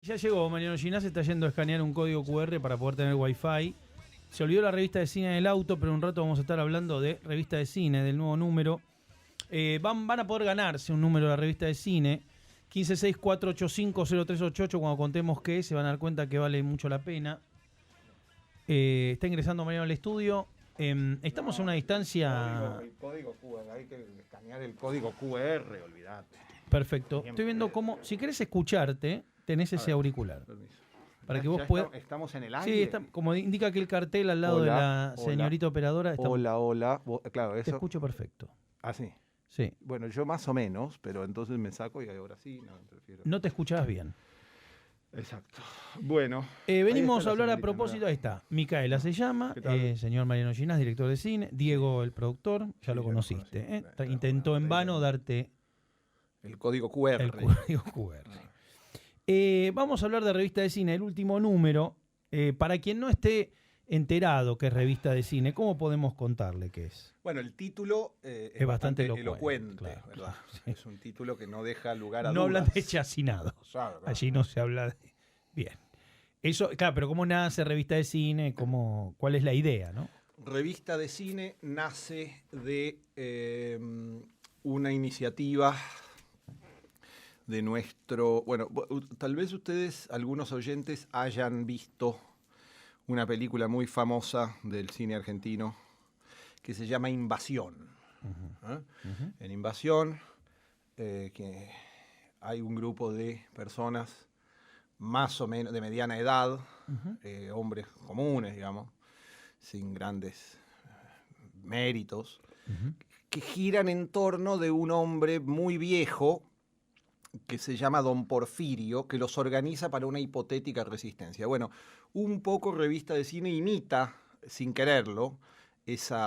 Ya llegó, Mariano Ginás está yendo a escanear un código QR para poder tener Wi-Fi. Se olvidó la revista de cine en el auto, pero un rato vamos a estar hablando de revista de cine, del nuevo número. Van a poder ganarse un número de la revista de cine. 1564850388, cuando contemos qué, se van a dar cuenta que vale mucho la pena. Está ingresando Mariano al estudio. Estamos en una distancia... El código QR, hay que escanear el código QR, olvídate. Perfecto. Estoy viendo cómo... Si querés escucharte, tenés ese auricular. Permiso. Para que vos puedas... Estamos en el aire. Sí, como indica aquí el cartel al lado de la señorita operadora. Hola. Claro, eso. Te escucho perfecto. Ah, sí. Sí. Bueno, yo más o menos, pero entonces me saco y ahora sí. No, prefiero. No te escuchabas bien. Exacto. Bueno. Venimos a hablar a propósito. Ahí está. Micaela se llama. Señor Mariano Ginás, director de cine. Diego, el productor. Ya lo conociste. Intentó en vano darte... El código QR. El código QR. Vamos a hablar de revista de cine, el último número. Para quien no esté enterado que es revista de cine, ¿cómo podemos contarle qué es? Bueno, el título es bastante elocuente, claro, ¿verdad? Sí. Es un título que no deja lugar a dudas. No hablan de chacinados. Claro. Allí no se habla de... Bien. Eso, claro, pero ¿cómo nace revista de cine? ¿Cuál es la idea, no? Revista de cine nace de una iniciativa de nuestro... Bueno, tal vez ustedes, algunos oyentes, hayan visto una película muy famosa del cine argentino que se llama Invasión. En Invasión, que hay un grupo de personas más o menos de mediana edad, hombres comunes, digamos, sin grandes méritos, que giran en torno de un hombre muy viejo que se llama Don Porfirio, que los organiza para una hipotética resistencia. Bueno, un poco revista de cine imita, sin quererlo, ese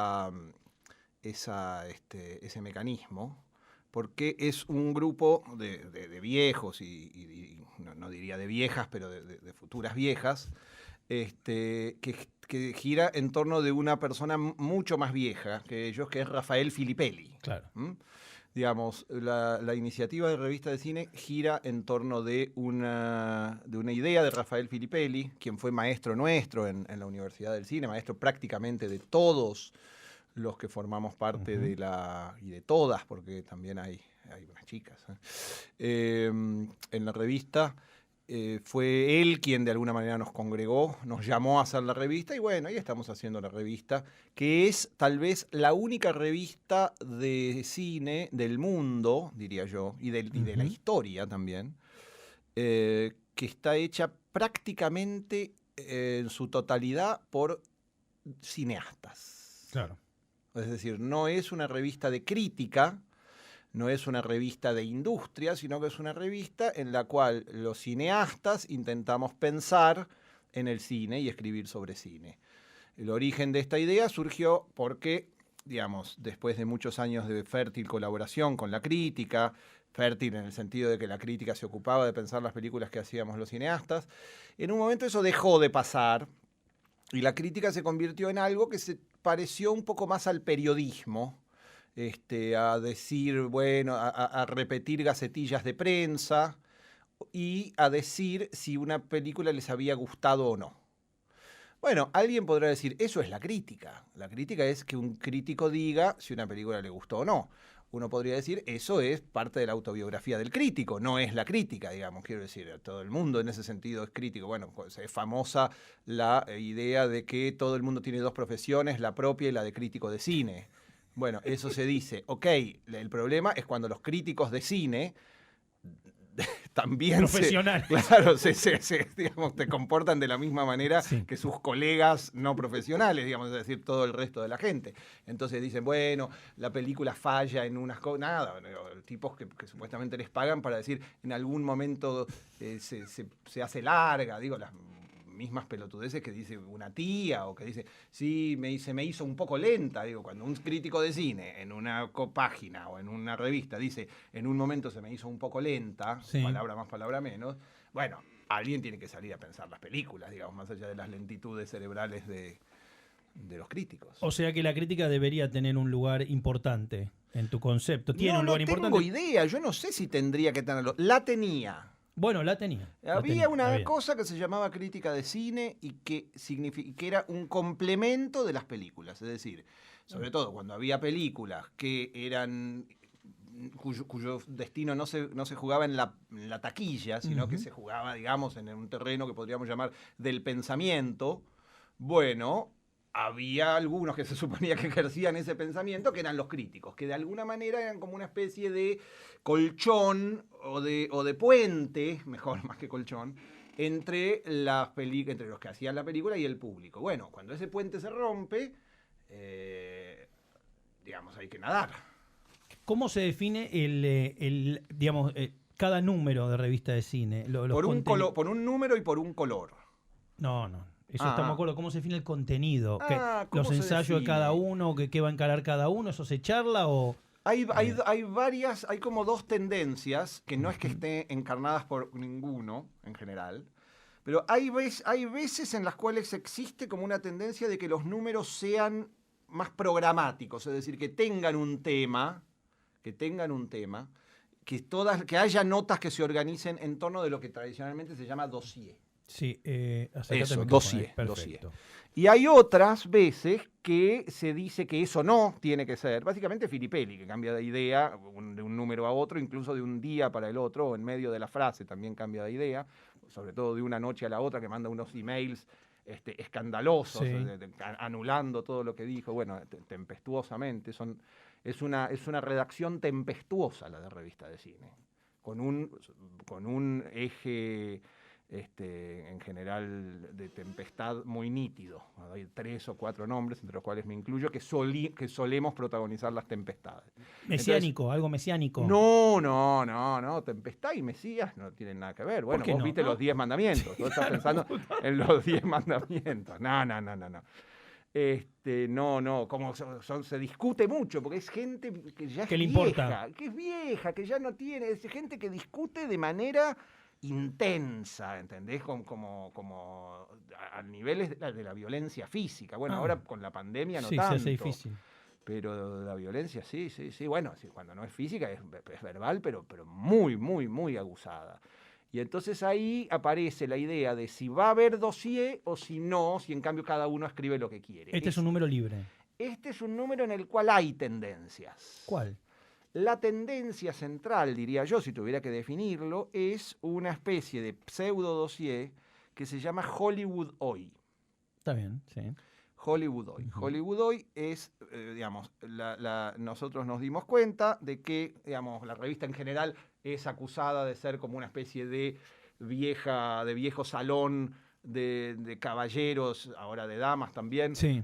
mecanismo, porque es un grupo de viejos, y no diría de viejas, pero de futuras viejas, que gira en torno de una persona mucho más vieja que ellos, que es Rafael Filippelli. Claro. Digamos, la iniciativa de revista de cine gira en torno de una idea de Rafael Filippelli, quien fue maestro nuestro en la Universidad del Cine, maestro prácticamente de todos los que formamos parte y de todas, porque también hay unas chicas. En la revista fue él quien de alguna manera nos congregó, nos llamó a hacer la revista y bueno, ahí estamos haciendo la revista, que es tal vez la única revista de cine del mundo, diría yo, y de la historia también, que está hecha prácticamente en su totalidad por cineastas. Claro. Es decir, no es una revista de crítica, no es una revista de industria, sino que es una revista en la cual los cineastas intentamos pensar en el cine y escribir sobre cine. El origen de esta idea surgió porque, digamos, después de muchos años de fértil colaboración con la crítica, fértil en el sentido de que la crítica se ocupaba de pensar las películas que hacíamos los cineastas, en un momento eso dejó de pasar y la crítica se convirtió en algo que se pareció un poco más al periodismo, a decir, bueno, a repetir gacetillas de prensa y a decir si una película les había gustado o no. Bueno, alguien podrá decir, eso es la crítica. La crítica es que un crítico diga si una película le gustó o no. Uno podría decir, eso es parte de la autobiografía del crítico, no es la crítica, digamos, quiero decir, todo el mundo en ese sentido es crítico. Bueno, pues es famosa la idea de que todo el mundo tiene dos profesiones, la propia y la de crítico de cine. Bueno, eso se dice. Ok, el problema es cuando los críticos de cine también profesionales. Claro, digamos, te comportan de la misma manera que sus colegas no profesionales, digamos, es decir, todo el resto de la gente. Entonces dicen, bueno, la película falla en unas cosas, nada, tipos que supuestamente les pagan para decir, en algún momento se hace larga, digo, las mismas pelotudeces que dice una tía o que dice, sí, se me hizo un poco lenta. Digo, cuando un crítico de cine en una página o en una revista dice, en un momento se me hizo un poco lenta, palabra más, palabra menos, bueno, alguien tiene que salir a pensar las películas, digamos, más allá de las lentitudes cerebrales de los críticos. O sea que la crítica debería tener un lugar importante en tu concepto. ¿Tiene un lugar importante? No tengo idea, yo no sé si tendría que tenerlo. La tenía. Bueno, la tenía. Había una cosa que se llamaba crítica de cine y que era un complemento de las películas. Es decir, sobre todo cuando había películas que eran cuyo destino no se jugaba en la taquilla, sino que se jugaba, digamos, en un terreno que podríamos llamar del pensamiento. Bueno, había algunos que se suponía que ejercían ese pensamiento, que eran los críticos, que de alguna manera eran como una especie de colchón o de puente, mejor más que colchón, entre los que hacían la película y el público. Bueno, cuando ese puente se rompe, digamos, hay que nadar. ¿Cómo se define digamos, cada número de revista de cine? Por un número y por un color. No. Eso estamos de acuerdo. ¿Cómo se define el contenido? ¿Cómo ¿Los ensayos de cada uno? ¿Qué va a encarar cada uno? ¿Eso se charla o...? Hay como dos tendencias, que no es que estén encarnadas por ninguno en general, pero hay veces en las cuales existe como una tendencia de que los números sean más programáticos, es decir, que tengan un tema, que haya notas que se organicen en torno de lo que tradicionalmente se llama dossier. Sí, eso, dossier. Y hay otras veces que se dice que eso no tiene que ser. Básicamente Filippelli, que cambia de idea de un número a otro, incluso de un día para el otro, o en medio de la frase también cambia de idea, sobre todo de una noche a la otra, que manda unos emails escandalosos, sí, anulando todo lo que dijo, bueno, tempestuosamente. Es una redacción tempestuosa la de Revista de Cine, con un eje... en general de tempestad muy nítido. Hay 3 o 4 nombres, entre los cuales me incluyo, que solemos protagonizar las tempestades. Mesiánico. Entonces, algo mesiánico. No, tempestad y Mesías no tienen nada que ver. Bueno, vos viste los 10 mandamientos, vos estás pensando en los 10 mandamientos. No, como se discute mucho, porque es gente que ya es vieja, que es vieja, que ya no tiene, es gente que discute de manera intensa, ¿entendés? Como a niveles de la violencia física. Bueno, ahora con la pandemia no tanto. Sí, se hace difícil. Pero la violencia sí. Bueno, sí, cuando no es física es verbal, pero muy, muy, muy aguzada. Y entonces ahí aparece la idea de si va a haber dossier o si no, si en cambio cada uno escribe lo que quiere. Este es un número libre. Este es un número en el cual hay tendencias. ¿Cuál? La tendencia central, diría yo, si tuviera que definirlo, es una especie de pseudo-dossier que se llama Hollywood Hoy. Está bien, sí. Hollywood Hoy. Hollywood Hoy es, nosotros nos dimos cuenta de que, la revista en general es acusada de ser como una especie de viejo salón de caballeros, ahora de damas también, sí,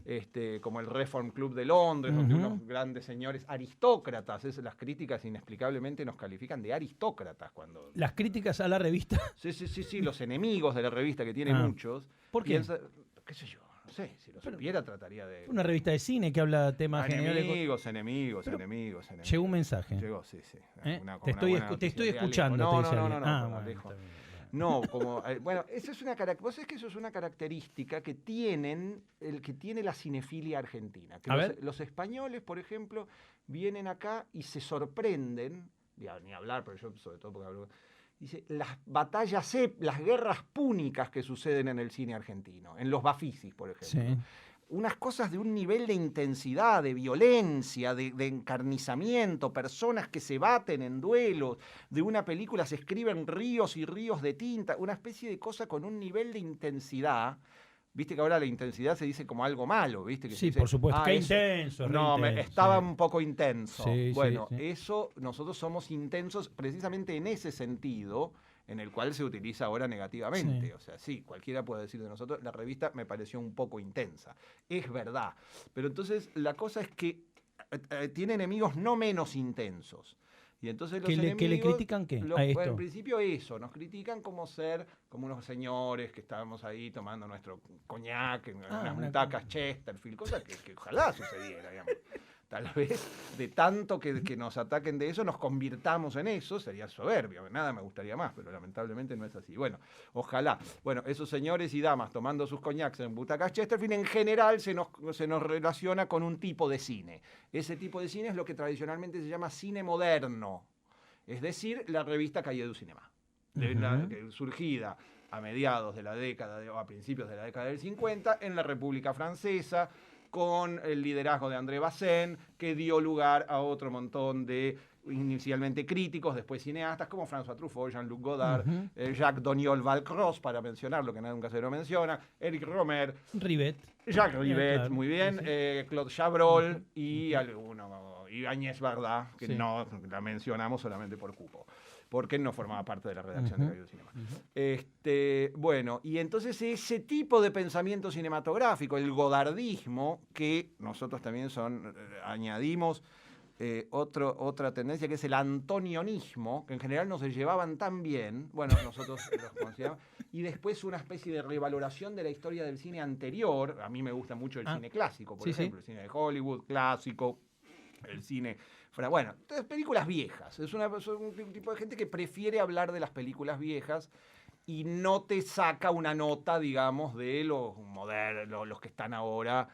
como el Reform Club de Londres, donde unos grandes señores aristócratas, las críticas inexplicablemente nos califican de aristócratas cuando... Las críticas a la revista. Sí, los enemigos de la revista, que tiene muchos. ¿Por qué? ¿Qué sé yo? No sé, si lo supiera trataría de... Una revista de cine que habla de temas generales. Enemigos. Llegó un mensaje. Llegó, sí. Te estoy escuchando. No, bueno, eso es una característica que tiene la cinefilia argentina. Que los españoles, por ejemplo, vienen acá y se sorprenden, ni hablar, pero yo sobre todo porque hablo... Dice, las guerras púnicas que suceden en el cine argentino, en los Bafisis, por ejemplo. Sí. Unas cosas de un nivel de intensidad, de violencia, de encarnizamiento, personas que se baten en duelos, de una película se escriben ríos y ríos de tinta, una especie de cosa con un nivel de intensidad. Viste que ahora la intensidad se dice como algo malo, ¿viste? Que sí, dice, por supuesto. ¡Qué intenso! Estaba un poco intenso. Sí, bueno, eso, nosotros somos intensos precisamente en ese sentido, en el cual se utiliza ahora negativamente. Sí. O sea, sí, cualquiera puede decir de nosotros, la revista me pareció un poco intensa. Es verdad. Pero entonces la cosa es que tiene enemigos no menos intensos. Y entonces los enemigos, ¿que le critican qué? En principio eso, nos critican como unos señores que estábamos ahí tomando nuestro coñac en unas butacas Chesterfield, cosa que ojalá sucediera, digamos. Tal vez de tanto que nos ataquen de eso, nos convirtamos en eso, sería soberbio, nada me gustaría más, pero lamentablemente no es así. Bueno, ojalá. Bueno, esos señores y damas tomando sus coñacs en butacas Chesterfield, en general se nos relaciona con un tipo de cine. Ese tipo de cine es lo que tradicionalmente se llama cine moderno, es decir, la revista Cahiers du Cinéma. surgida a mediados de la década, o a principios de la década del 50, en la República Francesa, con el liderazgo de André Bazin, que dio lugar a otro montón de inicialmente críticos, después cineastas, como François Truffaut, Jean-Luc Godard, Jacques Doniol-Valcroz, para mencionar lo que nunca se lo menciona, Eric Romer, Jacques Rivette, claro, muy bien, sí. Claude Chabrol y Agnès Varda, que no la mencionamos solamente por cupo, porque no formaba parte de la redacción de Radio Cinema. Bueno, y entonces ese tipo de pensamiento cinematográfico, el godardismo, que nosotros también añadimos otra tendencia, que es el antonionismo, que en general no se llevaban tan bien, bueno, nosotros los consideramos, y después una especie de revaloración de la historia del cine anterior. A mí me gusta mucho el cine clásico, por ejemplo, el cine de Hollywood, clásico, el cine... Bueno, películas viejas. Es un tipo de gente que prefiere hablar de las películas viejas y no te saca una nota, digamos, de los modernos, los que están ahora.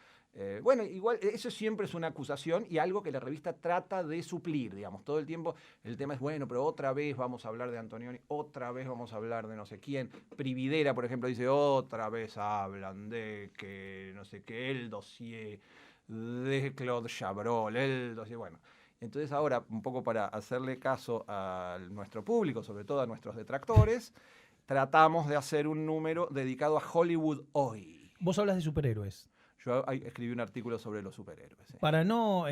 Bueno, igual, eso siempre es una acusación y algo que la revista trata de suplir, digamos. Todo el tiempo el tema es, bueno, pero otra vez vamos a hablar de Antonioni, otra vez vamos a hablar de no sé quién. Prividera, por ejemplo, dice, otra vez hablan de que, no sé qué, el dossier de Claude Chabrol, el dossier, bueno. Entonces ahora, un poco para hacerle caso a nuestro público, sobre todo a nuestros detractores, tratamos de hacer un número dedicado a Hollywood hoy. Vos hablas de superhéroes. Yo escribí un artículo sobre los superhéroes. ¿Sí? Para no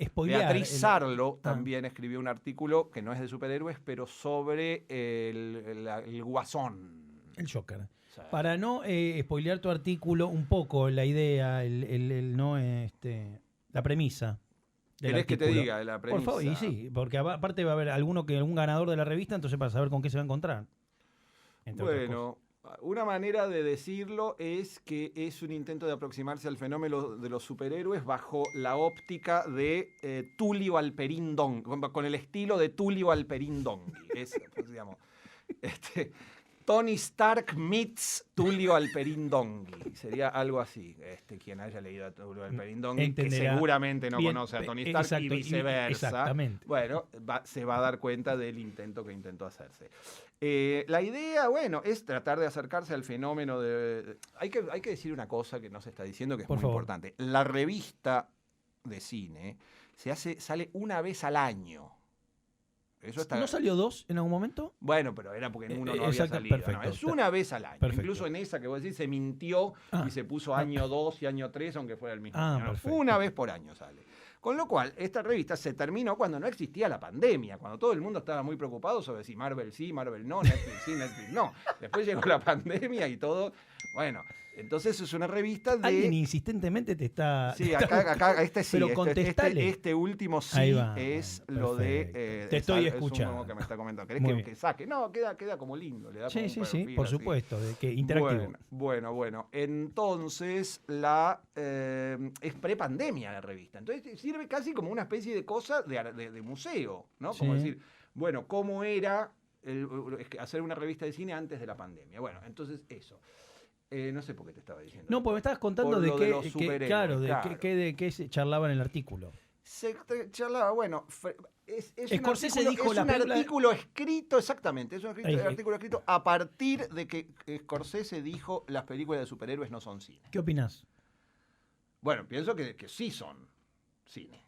spoilear... Beatriz Sarlo también escribió un artículo que no es de superhéroes, pero sobre el Guasón. El Joker. Sí. Para no spoilear tu artículo, un poco la idea, la premisa. ¿Querés que te diga la premisa? Por favor, y sí, porque aparte va a haber algún ganador de la revista, entonces para saber con qué se va a encontrar. Bueno, una manera de decirlo es que es un intento de aproximarse al fenómeno de los superhéroes bajo la óptica de Tullio Alperín Donkey, con el estilo de Tullio Alperín Donkey. Es, digamos, Tony Stark meets Tullio Alperín Donkey. Sería algo así. Quien haya leído a Tullio Alperín Donkey, que seguramente no conoce a Tony Stark, y viceversa. Exactamente. Bueno, se va a dar cuenta del intento que intentó hacerse. La idea, bueno, es tratar de acercarse al fenómeno de... Hay que decir una cosa que no se está diciendo, que es muy importante. La revista de cine sale una vez al año. ¿No salió 2 en algún momento? Bueno, pero era porque en uno no había salido. Perfecto, no, es una vez al año. Perfecto. Incluso en esa que vos decís se mintió y se puso año 2 y año 3, aunque fuera el mismo año. Una vez por año sale. Con lo cual, esta revista se terminó cuando no existía la pandemia, cuando todo el mundo estaba muy preocupado sobre si Marvel sí, Marvel no, Netflix sí, Netflix no. Después llegó la pandemia y todo. Bueno, entonces es una revista de... Alguien insistentemente te está... Sí, acá sí. Pero contestale. Este último sí es lo de... te estoy escuchando. Es que me está comentando. ¿Querés que saque? No, queda como lindo. Le da sí, como sí, por supuesto. De que interactivo. Bueno. Entonces, es prepandemia la revista. Entonces sirve casi como una especie de cosa de museo, ¿no? Como decir, bueno, ¿cómo era hacer una revista de cine antes de la pandemia? Bueno, entonces eso. No sé por qué te estaba diciendo. No, porque me estabas contando de qué se charlaba en el artículo. Se charlaba, bueno, es un artículo escrito, exactamente, es un artículo escrito a partir de que Scorsese dijo las películas de superhéroes no son cine. ¿Qué opinás? Bueno, pienso que sí son cine.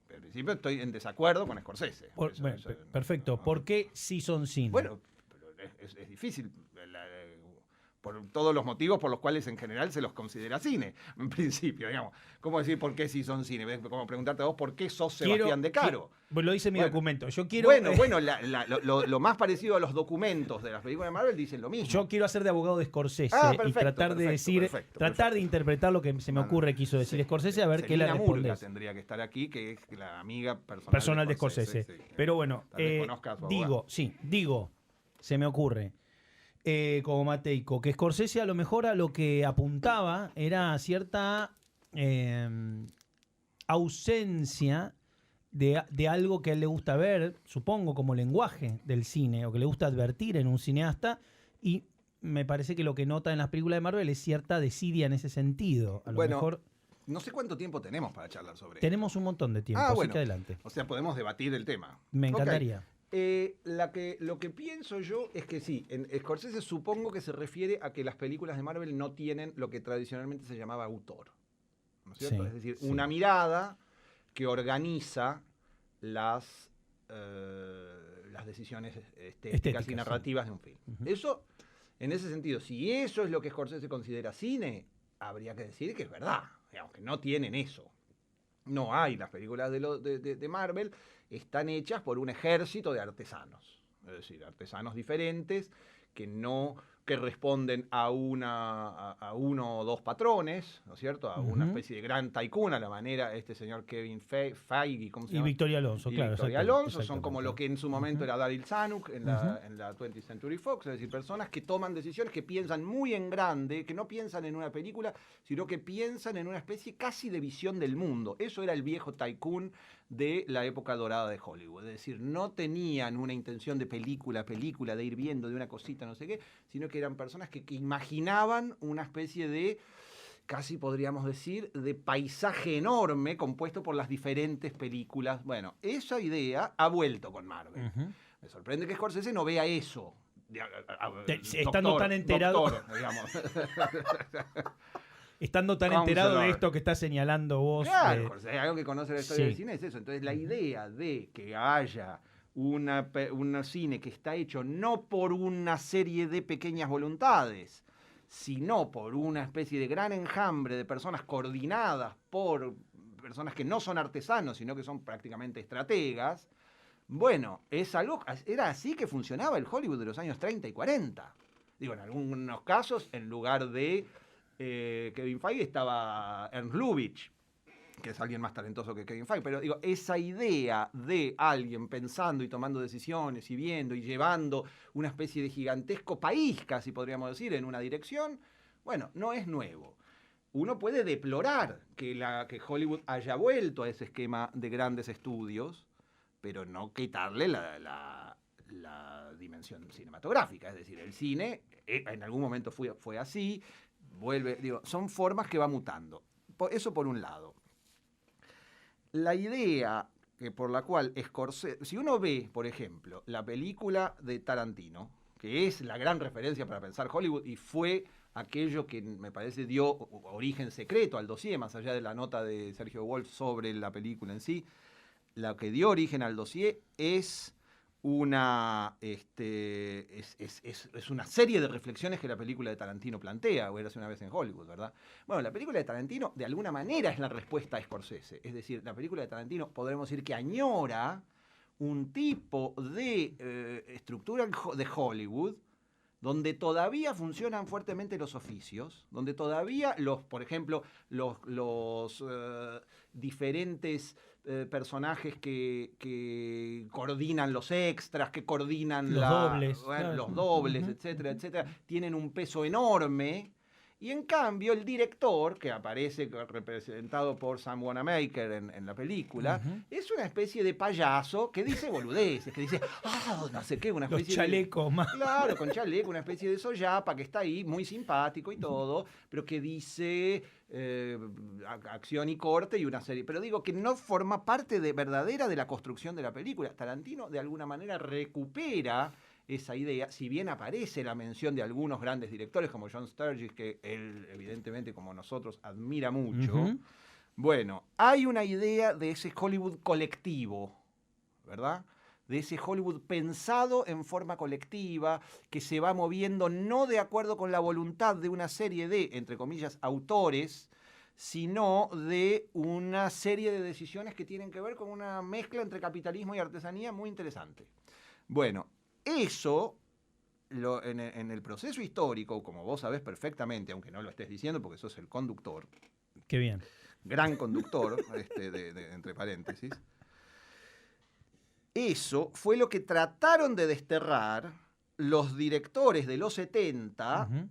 En principio estoy en desacuerdo con Scorsese. Perfecto. ¿Por qué sí son cine? Bueno, pero es difícil. Por todos los motivos por los cuales en general se los considera cine, en principio, digamos. ¿Cómo decir por qué sí son cine? Como preguntarte a vos, ¿por qué sos Sebastián De Caro? Lo dice mi documento. Yo quiero... Bueno, lo más parecido a los documentos de las películas de Marvel dicen lo mismo. Yo quiero hacer de abogado de Scorsese y tratar de interpretar lo que se me ocurre quiso decir Scorsese, a ver qué le responde. Tendría que estar aquí, que es la amiga personal de Scorsese. Sí. Pero bueno, se me ocurre. Como Mateico, que Scorsese a lo mejor a lo que apuntaba era cierta ausencia de algo que a él le gusta ver, supongo, como lenguaje del cine, o que le gusta advertir en un cineasta, y me parece que lo que nota en las películas de Marvel es cierta desidia en ese sentido. A lo mejor... No sé cuánto tiempo tenemos para charlar sobre esto. Tenemos un montón de tiempo, así que adelante. O sea, podemos debatir el tema. Me encantaría. Lo que pienso yo es que sí, en Scorsese supongo que se refiere a que las películas de Marvel no tienen lo que tradicionalmente se llamaba autor, ¿no es cierto? Sí, Es decir, sí. una mirada que organiza las decisiones estéticas y Sí. narrativas de un film. Ujú. Eso, en ese sentido, si eso es lo que Scorsese considera cine, habría que decir que es verdad, digamos, que no tienen eso. No hay, las películas de Marvel están hechas por un ejército de artesanos, es decir, artesanos diferentes que responden a uno o dos patrones, ¿no es cierto? A una Ujú. especie de gran tycoon, a la manera este señor Kevin Feige, ¿cómo se Y llama? Victoria Alonso, Y claro, Victoria exactamente. Alonso, son como lo que en su momento Ujú. era Daryl Zanuck Ujú. en la 20th Century Fox, es decir, personas que toman decisiones, que piensan muy en grande, que no piensan en una película, sino que piensan en una especie casi de visión del mundo. Eso era el viejo tycoon de la época dorada de Hollywood. Es decir, no tenían una intención de película, de ir viendo de una cosita, no sé qué, sino que eran personas que imaginaban una especie de, casi podríamos decir, de paisaje enorme compuesto por las diferentes películas. Bueno, esa idea ha vuelto con Marvel. Ujú. Me sorprende que Scorsese no vea eso. Estando tan enterado, Digamos. estando tan enterado de Counselor. esto que estás señalando vos. Claro, Scorsese, algo que conoce la historia del Sí. cine es eso. Entonces, la Ujú. idea de que haya un cine que está hecho no por una serie de pequeñas voluntades, sino por una especie de gran enjambre de personas coordinadas por personas que no son artesanos, sino que son prácticamente estrategas, bueno, era así que funcionaba el Hollywood de los años 30 y 40. Digo, en algunos casos, en lugar de Kevin Feige estaba Ernst Lubitsch, que es alguien más talentoso que Kevin Feige, pero digo, esa idea de alguien pensando y tomando decisiones y viendo y llevando una especie de gigantesco país, casi podríamos decir, en una dirección, bueno, no es nuevo. Uno puede deplorar que Hollywood haya vuelto a ese esquema de grandes estudios, pero no quitarle la dimensión cinematográfica. Es decir, el cine en algún momento fue así, digo, son formas que va mutando. Eso por un lado. La idea por la cual Scorsese, si uno ve, por ejemplo, la película de Tarantino, que es la gran referencia para pensar Hollywood y fue aquello que me parece dio origen secreto al dossier, más allá de la nota de Sergio Wolf sobre la película en sí, lo que dio origen al dossier es es una serie de reflexiones que la película de Tarantino plantea, o Érase una vez en Hollywood, ¿verdad? Bueno, la película de Tarantino de alguna manera es la respuesta a Scorsese. Es decir, la película de Tarantino podremos decir que añora un tipo de estructura de Hollywood donde todavía funcionan fuertemente los oficios, donde todavía por ejemplo, los diferentes personajes que coordinan los extras, que coordinan Los dobles. Claro. los dobles, Ujú. etcétera, etcétera, tienen un peso enorme. Y en cambio, el director, que aparece representado por Sam Wanamaker en la película, Ujú. es una especie de payaso que dice boludeces, que dice, no sé qué, una Los especie chalecos más. Claro, con chaleco, una especie de soyapa que está ahí, muy simpático y todo, pero que dice acción y corte y una serie. Pero digo que no forma parte verdadera de la construcción de la película. Tarantino, de alguna manera, recupera esa idea, si bien aparece la mención de algunos grandes directores como John Sturges, que él evidentemente como nosotros admira mucho. Ujú. Bueno, hay una idea de ese Hollywood colectivo, ¿verdad? De ese Hollywood pensado en forma colectiva, que se va moviendo no de acuerdo con la voluntad de una serie de, entre comillas, autores, sino de una serie de decisiones que tienen que ver con una mezcla entre capitalismo y artesanía muy interesante. Bueno, eso en el proceso histórico, como vos sabés perfectamente, aunque no lo estés diciendo porque sos el conductor, Qué bien. gran conductor, entre paréntesis, eso fue lo que trataron de desterrar los directores de los 70 Ujú.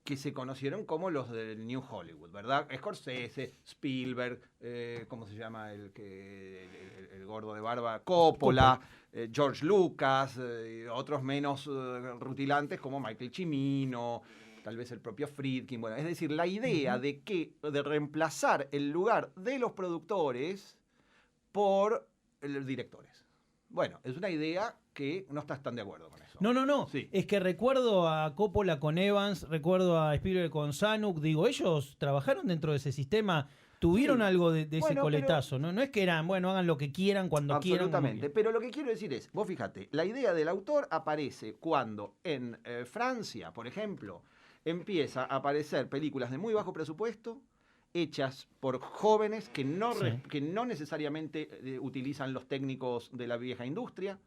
que se conocieron como los del New Hollywood, ¿verdad? Scorsese, Spielberg, ¿cómo se llama el gordo de barba? Coppola, George Lucas, otros menos rutilantes como Michael Cimino, tal vez el propio Friedkin. Bueno, es decir, la idea de reemplazar el lugar de los productores por los directores. Bueno, es una idea que no estás tan de acuerdo con eso. No. Sí. Es que recuerdo a Coppola con Evans, recuerdo a Spielberg con Zanuck. Digo, ellos trabajaron dentro de ese sistema, tuvieron Sí. algo de ese Bueno, coletazo. No es que eran, bueno, hagan lo que quieran, cuando quieran. como Absolutamente. Pero lo que quiero decir es, vos fíjate, la idea del autor aparece cuando en Francia, por ejemplo, empieza a aparecer películas de muy bajo presupuesto, hechas por jóvenes que Sí. que no necesariamente utilizan los técnicos de la vieja industria.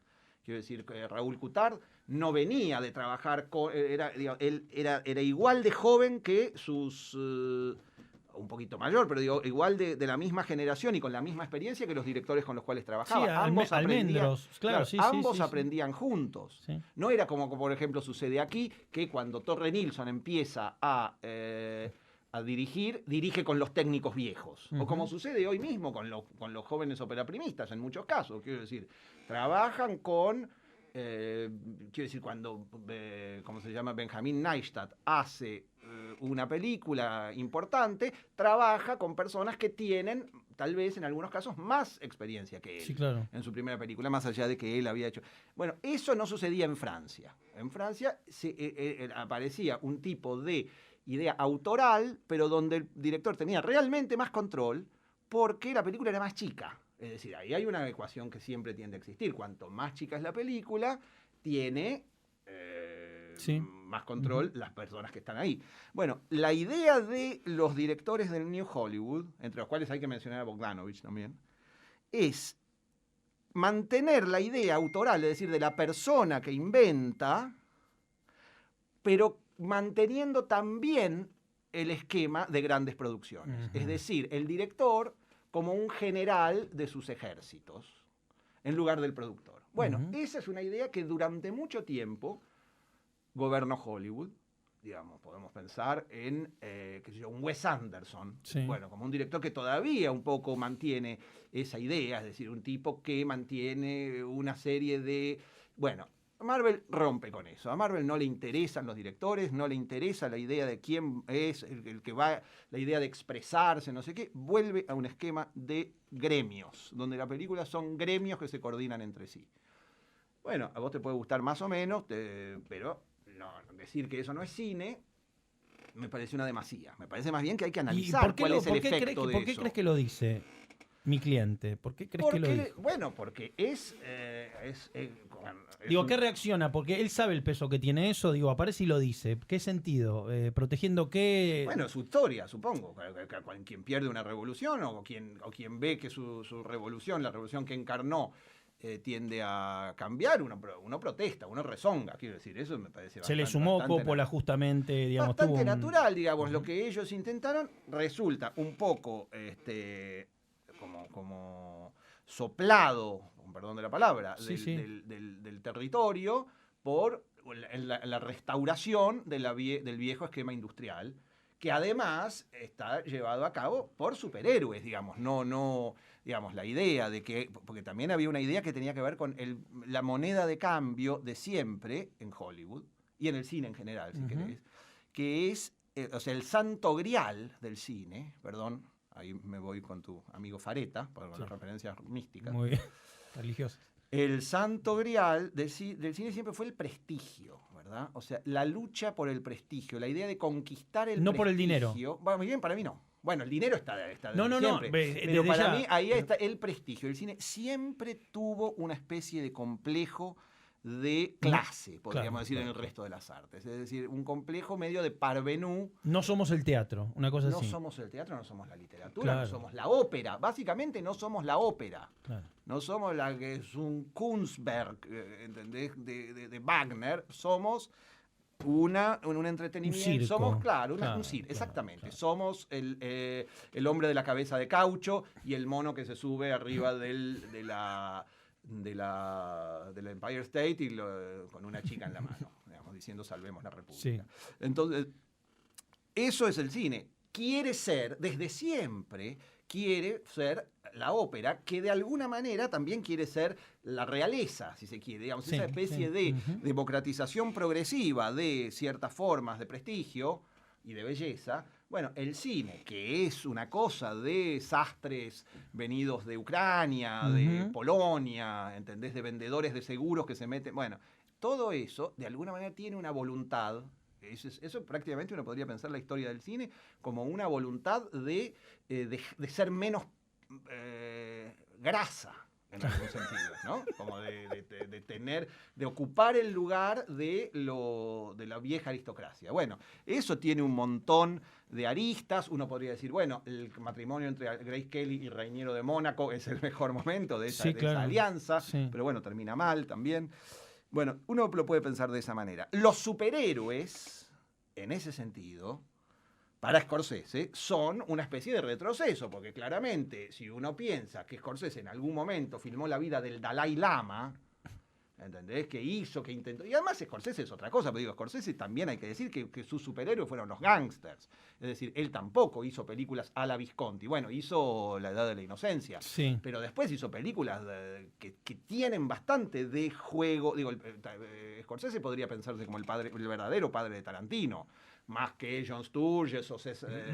Quiero decir que Raúl Coutard no venía de trabajar con... él era igual de joven que sus... un poquito mayor, pero digo, igual de la misma generación y con la misma experiencia que los directores con los cuales trabajaba. Sí, Almendros, claro, sí, ambos sí. aprendían juntos. Sí. No era como, por ejemplo, sucede aquí, que cuando Torre Nilsson empieza a dirigir, dirige con los técnicos viejos. O como sucede hoy mismo con los jóvenes operaprimistas, en muchos casos. Quiero decir, trabajan con... quiero decir, cuando, ¿cómo se llama? Benjamin Neistat hace una película importante, trabaja con personas que tienen, tal vez en algunos casos, más experiencia que él. Sí, claro. En su primera película, más allá de que él había hecho... Bueno, eso no sucedía en Francia. En Francia aparecía un tipo de idea autoral, pero donde el director tenía realmente más control porque la película era más chica. Es decir, ahí hay una ecuación que siempre tiende a existir. Cuanto más chica es la película, tiene más control las personas que están ahí. Bueno, la idea de los directores del New Hollywood, entre los cuales hay que mencionar a Bogdanovich también, es mantener la idea autoral, es decir, de la persona que inventa, pero manteniendo también el esquema de grandes producciones. Es decir, el director como un general de sus ejércitos, en lugar del productor. Bueno, esa es una idea que durante mucho tiempo gobernó Hollywood. Digamos, podemos pensar en qué sé yo, un Wes Anderson, bueno, como un director que todavía un poco mantiene esa idea, es decir, un tipo que mantiene una serie de... Bueno, Marvel rompe con eso. A Marvel no le interesan los directores, no le interesa la idea de quién es el que va, la idea de expresarse, no sé qué. Vuelve a un esquema de gremios, donde las películas son gremios que se coordinan entre sí. Bueno, a vos te puede gustar más o menos, pero no, decir que eso no es cine me parece una demasía. Me parece más bien que hay que analizar cuál es el efecto de eso. ¿Por qué crees que lo dice mi cliente? ¿Por qué crees que lo dice? Bueno, porque digo, ¿qué reacciona? Porque él sabe el peso que tiene eso, digo, aparece y lo dice. ¿Qué sentido? ¿Protegiendo qué? Bueno, su historia, supongo. Quien pierde una revolución o quien ve que su revolución, la revolución que encarnó, tiende a cambiar, uno protesta, uno rezonga, quiero decir, eso me parece bastante... Se le sumó Coppola justamente, digamos. Bastante natural, digamos, lo que ellos intentaron resulta un poco como soplado, con perdón de la palabra, del territorio por la restauración del viejo esquema industrial, que además está llevado a cabo por superhéroes, digamos, no digamos, la idea de que, porque también había una idea que tenía que ver con la moneda de cambio de siempre en Hollywood, y en el cine en general, si querés, que es, o sea, el santo grial del cine, perdón, ahí me voy con tu amigo Fareta, con las referencias místicas. Muy religiosas. El santo grial del cine siempre fue el prestigio, ¿verdad? O sea, la lucha por el prestigio, la idea de conquistar el prestigio. No por el dinero. Bueno, muy bien, para mí no. Bueno, el dinero está no, siempre. Pero para ya. mí ahí está el prestigio. El cine siempre tuvo una especie de complejo de clase, podríamos decir, en el resto de las artes. Es decir, un complejo medio de parvenú. No somos el teatro, una cosa así. No somos el teatro, no somos la literatura, no somos la ópera. Básicamente no somos la ópera. No somos la que es un Kunstwerk, ¿entendés? De Wagner. Somos un entretenimiento. Un circo. Somos, un circo, exactamente. Claro. Somos el hombre de la cabeza de caucho y el mono que se sube arriba del Empire State y con una chica en la mano, digamos, diciendo salvemos la República. Sí. Entonces, eso es el cine. Desde siempre, quiere ser la ópera, que de alguna manera también quiere ser la realeza, si se quiere, digamos, esa especie de democratización progresiva de ciertas formas de prestigio, y de belleza. Bueno, el cine, que es una cosa de sastres venidos de Ucrania, de Polonia, ¿entendés? De vendedores de seguros que se meten. Bueno, todo eso, de alguna manera, tiene una voluntad. Eso prácticamente uno podría pensar la historia del cine como una voluntad de ser menos grasa, en algún sentido, ¿no? Como de ocupar el lugar de la vieja aristocracia. Bueno, eso tiene un montón de aristas. Uno podría decir, bueno, el matrimonio entre Grace Kelly y Reiniero de Mónaco es el mejor momento de esa alianza, pero bueno, termina mal también. Bueno, uno lo puede pensar de esa manera. Los superhéroes, en ese sentido, para Scorsese, son una especie de retroceso, porque claramente, si uno piensa que Scorsese en algún momento filmó la vida del Dalai Lama, ¿entendés? Que hizo, que intentó. Y además Scorsese es otra cosa, pero digo, Scorsese también hay que decir que sus superhéroes fueron los gángsters. Es decir, él tampoco hizo películas a la Visconti. Bueno, hizo La Edad de la Inocencia. Sí. Pero después hizo películas que tienen bastante de juego. Digo, Scorsese podría pensarse como el verdadero padre de Tarantino. Más que John Sturges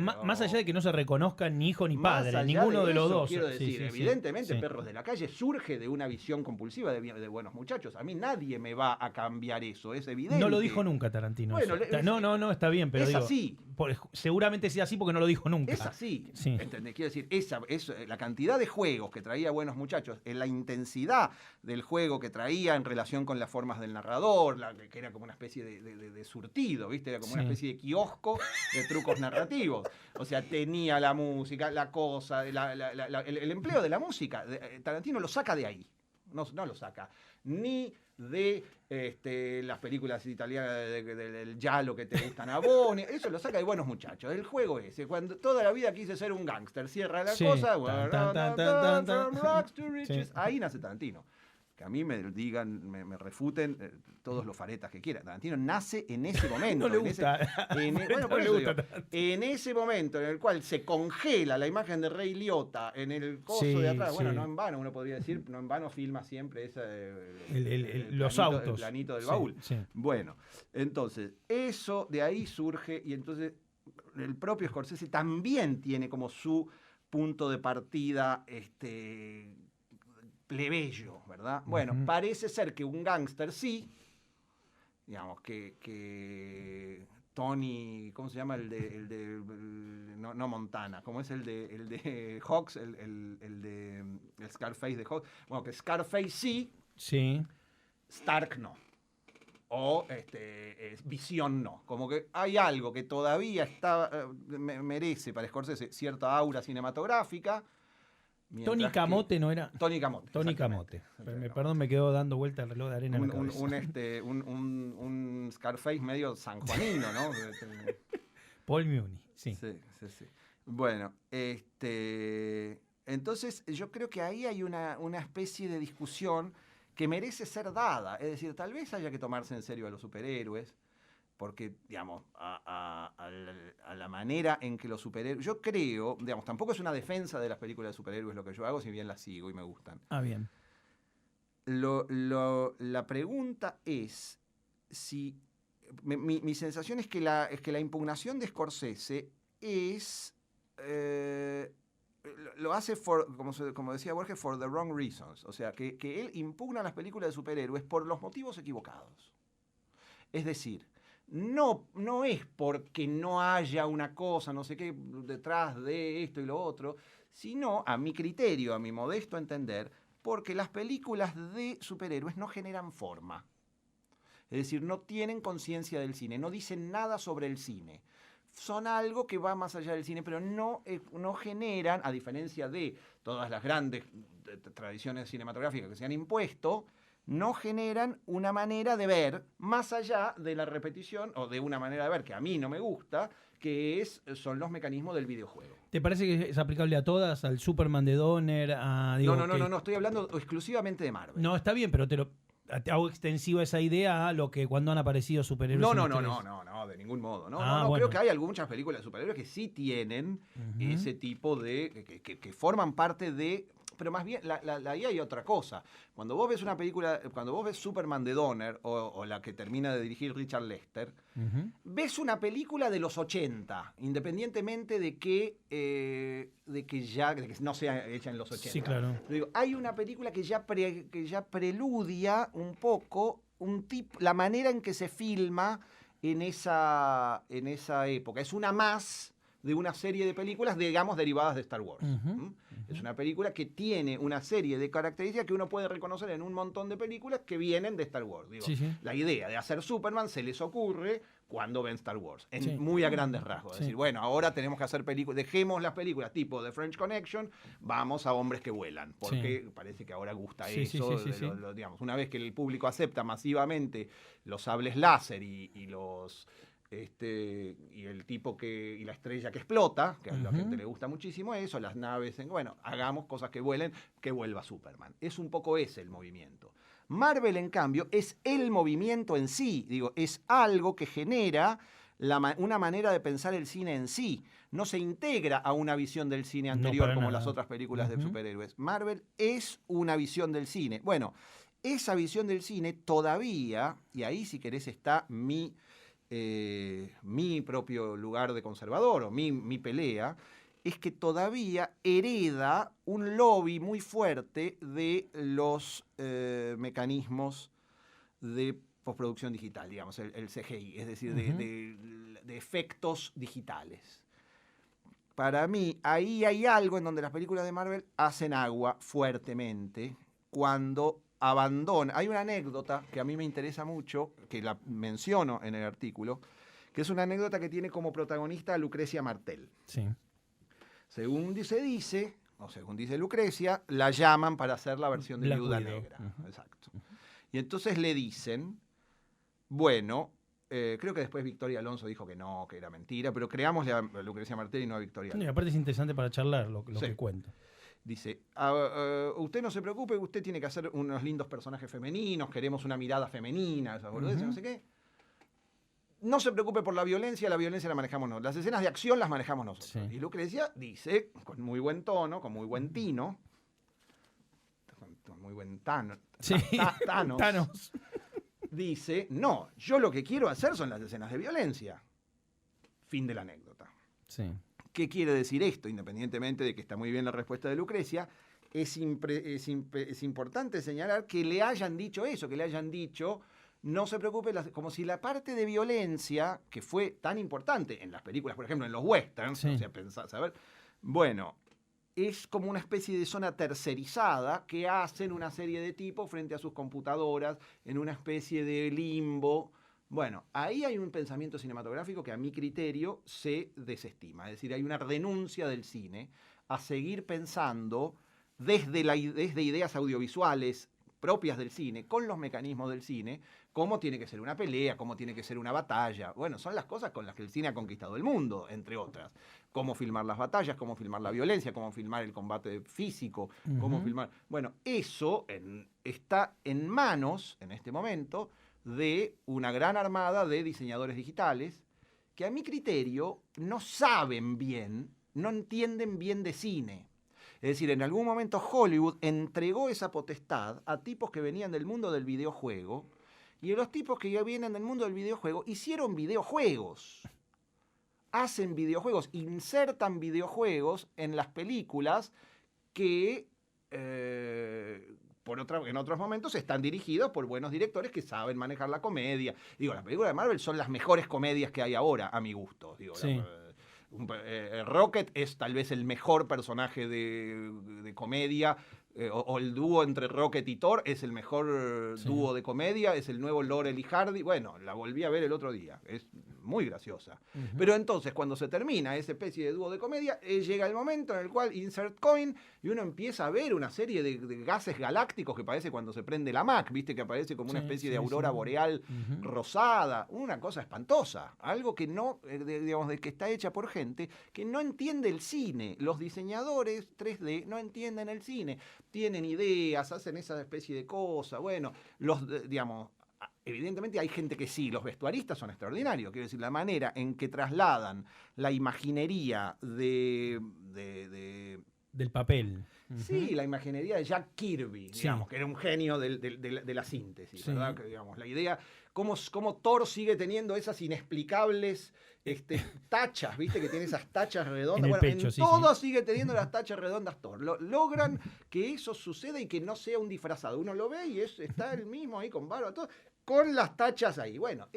más allá de que no se reconozcan ni hijo ni padre, ninguno de los dos. Quiero decir, evidentemente Perros de la Calle surge de una visión compulsiva de Buenos Muchachos. A mí nadie me va a cambiar eso, es evidente. No lo dijo nunca Tarantino. Bueno, no, está bien, pero es así. Seguramente sea así porque no lo dijo nunca. Es así. Sí. ¿Entendés? Quiero decir, la cantidad de juegos que traía Buenos Muchachos, la intensidad del juego que traía en relación con las formas del narrador, que era como una especie de surtido, ¿viste? Era como una especie de kiosco de trucos narrativos. O sea, tenía la música, la cosa, el empleo de la música. Tarantino lo saca de ahí. No lo saca ni de las películas italianas del giallo que te gustan a vos. Eso lo saca de Buenos Muchachos. El juego ese. Cuando toda la vida quise ser un gángster, cierra la cosa. From rocks to riches. Ahí nace Tarantino. Que a mí me digan, me refuten todos los faretas que quieran. Tarantino nace en ese momento. No le gusta. En ese momento en el cual se congela la imagen de Ray Liotta en el coso de atrás. Bueno, no en vano, uno podría decir, no en vano filma siempre los planito, autos. El planito del baúl. Sí. Bueno, entonces, eso de ahí surge y entonces el propio Scorsese también tiene como su punto de partida plebeyo, ¿verdad? Bueno, parece ser que un gángster sí, digamos, que Tony, ¿cómo se llama? No Montana, ¿cómo es el de Hawks? El Scarface de Hawks. Bueno, que Scarface sí. Stark no. O Visión no. Como que hay algo que todavía merece para Scorsese cierta aura cinematográfica. Tony Camote no era. Tony Camote. Perdón, me quedó dando vuelta el reloj de arena. Un Scarface medio sanjuanino, ¿no? Paul Muni, sí. Sí. Bueno, entonces yo creo que ahí hay una especie de discusión que merece ser dada. Es decir, tal vez haya que tomarse en serio a los superhéroes. Porque, digamos, a la manera en que los superhéroes... Yo creo, digamos, tampoco es una defensa de las películas de superhéroes lo que yo hago, si bien las sigo y me gustan. Bien. La pregunta es si... Mi sensación es que la impugnación de Scorsese es... lo hace, como decía Borges, for the wrong reasons. O sea, que él impugna las películas de superhéroes por los motivos equivocados. Es decir... No es porque no haya una cosa, no sé qué, detrás de esto y lo otro, sino, a mi criterio, a mi modesto entender, porque las películas de superhéroes no generan forma. Es decir, no tienen conciencia del cine, no dicen nada sobre el cine. Son algo que va más allá del cine, pero no generan, a diferencia de todas las grandes tradiciones cinematográficas que se han impuesto, no generan una manera de ver más allá de la repetición o de una manera de ver que a mí no me gusta, que son los mecanismos del videojuego. ¿Te parece que es aplicable a todas? ¿Al Superman de Donner? No, estoy hablando exclusivamente de Marvel. No, está bien, pero te hago extensiva esa idea a lo que cuando han aparecido superhéroes. No, de ningún modo. Bueno. Creo que hay muchas películas de superhéroes que sí tienen ese tipo de... que forman parte de... pero más bien, ahí hay otra cosa. Cuando vos ves una película, cuando vos ves Superman de Donner, o la que termina de dirigir Richard Lester, ves una película de los 80, independientemente de que no sea hecha en los 80. Sí, claro. Digo, hay una película que ya preludia un poco la manera en que se filma en esa época. Es una más de una serie de películas, digamos, derivadas de Star Wars. Es una película que tiene una serie de características que uno puede reconocer en un montón de películas que vienen de Star Wars. Digo, la idea de hacer Superman se les ocurre cuando ven Star Wars, muy a grandes rasgos. Es decir, bueno, ahora tenemos que hacer películas, dejemos las películas tipo The French Connection, vamos a hombres que vuelan, porque parece que ahora gusta eso. Digamos, una vez que el público acepta masivamente los sables láser y los... y el tipo y la estrella que explota, que a la gente le gusta muchísimo eso, las naves, bueno, hagamos cosas que vuelen, que vuelva Superman. Es un poco ese el movimiento. Marvel, en cambio, es el movimiento en sí, digo, es algo que genera una manera de pensar el cine en sí. No se integra a una visión del cine anterior como las otras películas de superhéroes. Marvel es una visión del cine. Bueno, esa visión del cine todavía, y ahí si querés está mi propio lugar de conservador o mi pelea, es que todavía hereda un lobby muy fuerte de los mecanismos de postproducción digital, digamos, el CGI, es decir, de efectos digitales. Para mí, ahí hay algo en donde las películas de Marvel hacen agua fuertemente cuando abandona. Hay una anécdota que a mí me interesa mucho, que la menciono en el artículo, que es una anécdota que tiene como protagonista a Lucrecia Martel. Sí. Según dice Lucrecia, la llaman para hacer la versión de Viuda Negra. Exacto. Y entonces le dicen, bueno, creo que después Victoria Alonso dijo que no, que era mentira, pero creámosle a Lucrecia Martel y no a Victoria Alonso. Y aparte es interesante para charlar lo que cuento. Dice, usted no se preocupe, usted tiene que hacer unos lindos personajes femeninos, queremos una mirada femenina, esas boludeces, no sé qué. No se preocupe por la violencia la manejamos nosotros. Las escenas de acción las manejamos nosotros. Sí. Y Lucrecia dice, con muy buen tono, con muy buen tino, con muy buen Thanos, dice, no, yo lo que quiero hacer son las escenas de violencia. Fin de la anécdota. Sí. ¿Qué quiere decir esto? Independientemente de que está muy bien la respuesta de Lucrecia, es importante señalar que le hayan dicho eso, que le hayan dicho, no se preocupe, como si la parte de violencia, que fue tan importante en las películas, por ejemplo, en los westerns, o sea, saber, bueno, es como una especie de zona tercerizada que hacen una serie de tipos frente a sus computadoras, en una especie de limbo. Bueno, ahí hay un pensamiento cinematográfico que a mi criterio se desestima. Es decir, hay una renuncia del cine a seguir pensando desde ideas audiovisuales propias del cine, con los mecanismos del cine, cómo tiene que ser una pelea, cómo tiene que ser una batalla. Bueno, son las cosas con las que el cine ha conquistado el mundo, entre otras. Cómo filmar las batallas, cómo filmar la violencia, cómo filmar el combate físico, cómo filmar... Bueno, eso está en manos, en este momento, de una gran armada de diseñadores digitales que a mi criterio no saben bien, no entienden bien de cine. Es decir, en algún momento Hollywood entregó esa potestad a tipos que venían del mundo del videojuego, y los tipos que ya vienen del mundo del videojuego hicieron videojuegos. Hacen videojuegos, insertan videojuegos en las películas que en otros momentos están dirigidos por buenos directores que saben manejar la comedia. Digo, las películas de Marvel son las mejores comedias que hay ahora, a mi gusto. Digo, sí. Rocket es tal vez el mejor personaje de comedia, o el dúo entre Rocket y Thor es el mejor dúo de comedia, es el nuevo Laurel y Hardy. Bueno, la volví a ver el otro día, es muy graciosa. Pero entonces, cuando se termina esa especie de dúo de comedia, llega el momento en el cual insert coin y uno empieza a ver una serie de gases galácticos que parece cuando se prende la Mac, viste, que aparece como una especie de aurora boreal rosada, una cosa espantosa, algo que no, digamos, de que está hecha por gente que no entiende el cine. Los diseñadores 3D no entienden el cine, tienen ideas, hacen esa especie de cosas, bueno, digamos... Evidentemente hay gente que sí, los vestuaristas son extraordinarios, quiero decir, la manera en que trasladan la imaginería de Del papel. Sí, la imaginería de Jack Kirby, digamos, que era un genio de la síntesis, ¿verdad? Que, digamos, la idea, cómo Thor sigue teniendo esas inexplicables tachas, ¿viste? Que tiene esas tachas redondas. En el pecho, todo sigue teniendo las tachas redondas Thor. Logran que eso suceda y que no sea un disfrazado. Uno lo ve y está el mismo ahí con barba, todo, con las tachas ahí. Bueno,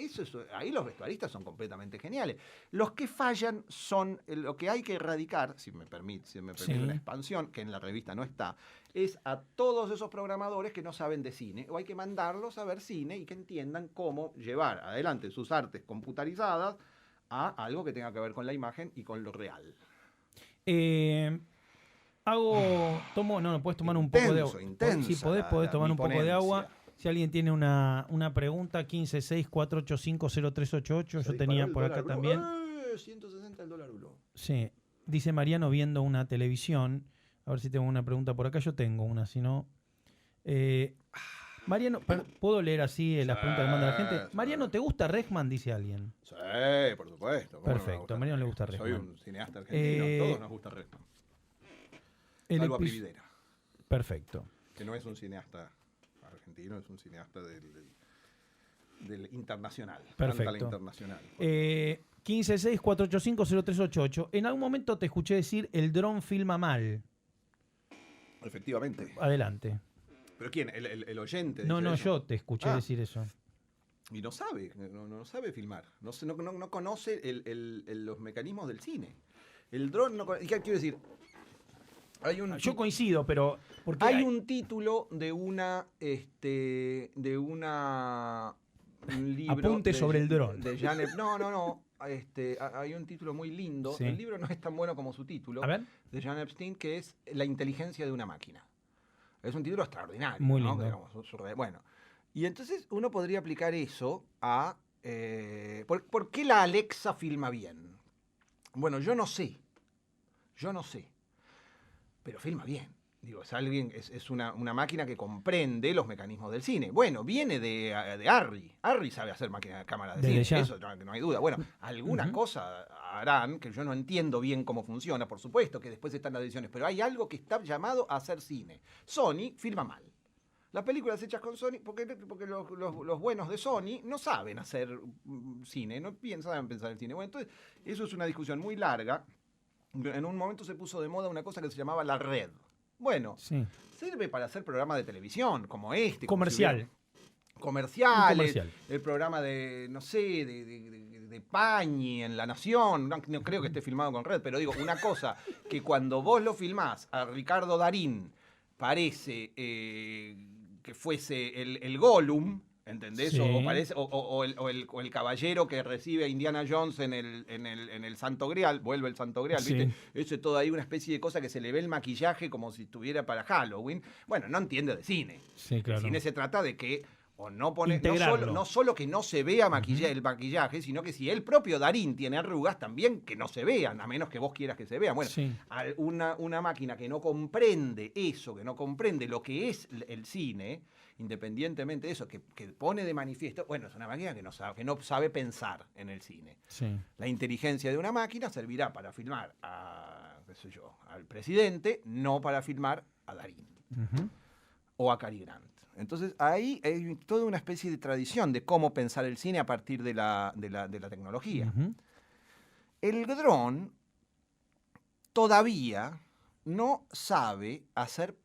ahí los vestuaristas son completamente geniales. Los que fallan son, lo que hay que erradicar, si me permite una expansión, que en la revista no está, es a todos esos programadores que no saben de cine, o hay que mandarlos a ver cine y que entiendan cómo llevar adelante sus artes computarizadas a algo que tenga que ver con la imagen y con lo real. Puedes tomar un poco de agua. Intensa, sí, podés tomar un poco de agua. Si alguien tiene una pregunta, 1564850388, yo tenía por acá también. 160 el dólar blue. Sí, dice Mariano viendo una televisión. A ver si tengo una pregunta por acá. Yo tengo una, si no. Mariano, ¿puedo leer así las preguntas que manda la gente? Mariano, ¿te gusta Rejman? Dice alguien. Sí, por supuesto. Perfecto, a Mariano le gusta Rejman. Soy un cineasta argentino, todos nos gusta Rejman. Salvo a Prividera. Perfecto. Que no es un cineasta argentino, es un cineasta del internacional. Perfecto. La internacional. 1564850388. En algún momento te escuché decir el dron filma mal. Efectivamente. Adelante. ¿Pero quién? ¿El oyente? No, eso? yo te escuché decir eso. Y no sabe filmar. No conoce los mecanismos del cine. El dron no conoce. ¿Qué quiero decir? Yo coincido, pero porque hay un título de un libro Apunte sobre el dron. De Janet. No. Hay un título muy lindo. Sí. El libro no es tan bueno como su título. A ver. De Jan Epstein, que es La inteligencia de una máquina. Es un título extraordinario. Muy ¿no? lindo. Digamos, bueno. Y entonces uno podría aplicar eso a ¿por qué la Alexa filma bien? Bueno, yo no sé. Pero filma bien. Digo, es una máquina que comprende los mecanismos del cine. Bueno, viene de Arri. Arri sabe hacer cámara de cine, eso no hay duda. Bueno, alguna cosa harán que yo no entiendo bien cómo funciona, por supuesto que después están las decisiones, pero hay algo que está llamado a hacer cine. Sony filma mal. Las películas hechas con Sony, porque los buenos de Sony no saben hacer cine, no saben pensar el cine. Bueno, entonces, eso es una discusión muy larga. En un momento se puso de moda una cosa que se llamaba la red. Bueno, sirve para hacer programas de televisión, como este. Comercial. Comerciales, el programa de, no sé, de Pañi en La Nación. No creo que esté filmado con red, pero digo, una cosa, que cuando vos lo filmás a Ricardo Darín, parece que fuese el Gollum, ¿entendés? Sí. O el caballero que recibe a Indiana Jones en el Santo Grial, vuelve el Santo Grial, ¿viste? Eso es todo ahí una especie de cosa que se le ve el maquillaje como si estuviera para Halloween. Bueno, no entiende de cine. Sí, claro. El cine se trata de que no solo que no se vea el maquillaje, sino que si el propio Darín tiene arrugas, también que no se vean, a menos que vos quieras que se vean. Bueno, una máquina que no comprende eso, que no comprende lo que es el cine, independientemente de eso, que pone de manifiesto, bueno, es una máquina que no sabe pensar en el cine. Sí. La inteligencia de una máquina servirá para filmar al presidente, no para filmar a Darín o a Cary Grant. Entonces ahí hay toda una especie de tradición de cómo pensar el cine a partir de la tecnología. El dron todavía no sabe hacer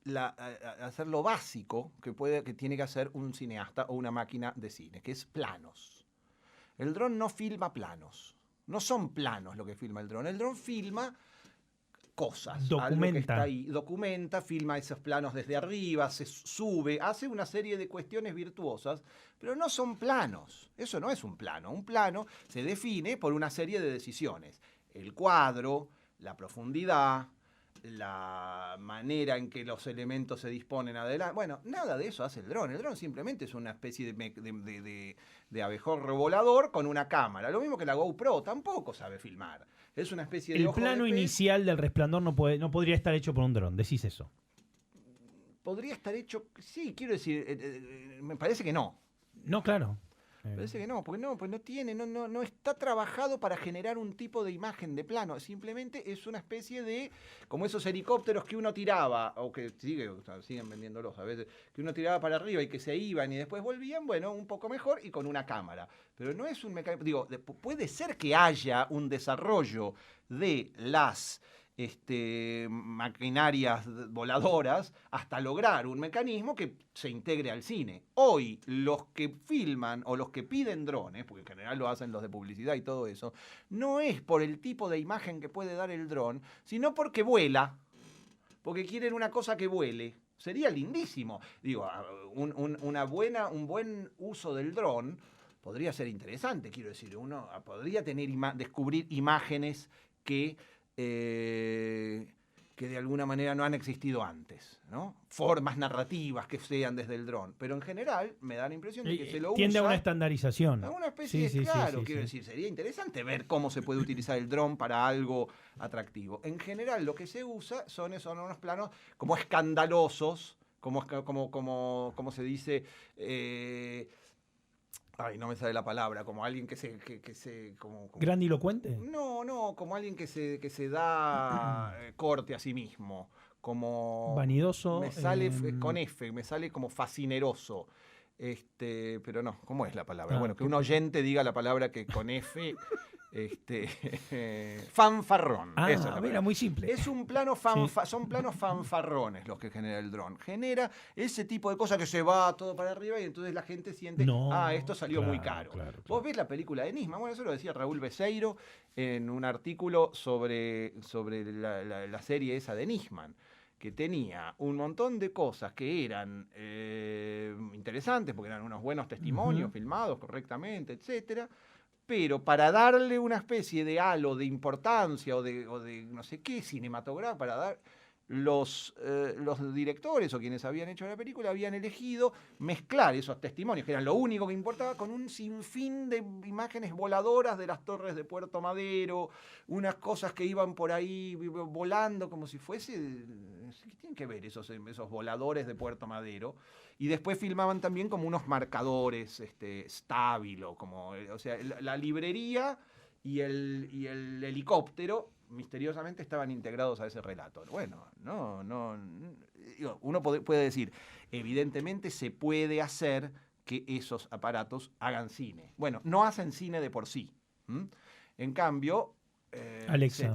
lo básico que tiene que hacer un cineasta o una máquina de cine, que es planos. El dron no filma planos. No son planos lo que filma el dron. El dron filma cosas. Algo que está ahí. Documenta, filma esos planos desde arriba, se sube, hace una serie de cuestiones virtuosas, pero no son planos. Eso no es un plano. Un plano se define por una serie de decisiones. El cuadro, la profundidad, la manera en que los elementos se disponen adelante. Bueno, nada de eso hace el dron. El dron simplemente es una especie de abejorro volador con una cámara. Lo mismo que la GoPro, tampoco sabe filmar. Es una especie de El plano inicial del Resplandor no podría estar hecho por un dron, decís eso. Podría estar hecho, sí, quiero decir, me parece que no. No, claro. Parece que no, porque no tiene, no está trabajado para generar un tipo de imagen de plano. Simplemente es una especie de, como esos helicópteros que uno tiraba, o que siguen vendiéndolos a veces, que uno tiraba para arriba y que se iban y después volvían, bueno, un poco mejor y con una cámara. Pero no es un mecanismo, digo, puede ser que haya un desarrollo de las maquinarias voladoras hasta lograr un mecanismo que se integre al cine. Hoy los que filman o los que piden drones, porque en general lo hacen los de publicidad y todo eso, no es por el tipo de imagen que puede dar el dron, sino porque vuela, porque quieren una cosa que vuele. Sería lindísimo. Digo, un buen uso del dron podría ser interesante, quiero decir, uno podría descubrir imágenes que de alguna manera no han existido antes, ¿no? Formas narrativas que sean desde el dron. Pero en general me da la impresión de que se lo usa... Tiende a una estandarización. A una especie de, claro, quiero decir, sería interesante ver cómo se puede utilizar el dron para algo atractivo. En general lo que se usa son unos planos como escandalosos, como se dice... no me sale la palabra, como alguien que se como ¿grandilocuente? No, como alguien que se da corte a sí mismo, como vanidoso. Me sale con F, me sale como fascineroso. Pero no, ¿cómo es la palabra? Bueno, que un oyente diga la palabra que con F fanfarrón. Mira, muy simple. Es un plano son planos fanfarrones los que genera el dron. Genera ese tipo de cosas que se va todo para arriba y entonces la gente siente, esto salió muy caro. Claro. Vos ves la película de Nisman, bueno, eso lo decía Raúl Beseiro en un artículo sobre la serie esa de Nisman, que tenía un montón de cosas que eran interesantes, porque eran unos buenos testimonios filmados correctamente, etcétera. Pero para darle una especie de halo de importancia o de no sé qué cinematográfico, para dar los directores o quienes habían hecho la película habían elegido mezclar esos testimonios, que eran lo único que importaba, con un sinfín de imágenes voladoras de las torres de Puerto Madero, unas cosas que iban por ahí volando como si fuese... ¿Qué tienen que ver esos voladores de Puerto Madero? Y después filmaban también como unos marcadores Stabilo, como, o sea, la librería y el helicóptero misteriosamente estaban integrados a ese relato. Bueno, uno puede decir, evidentemente se puede hacer que esos aparatos hagan cine. Bueno, no hacen cine de por sí. En cambio, Alexa,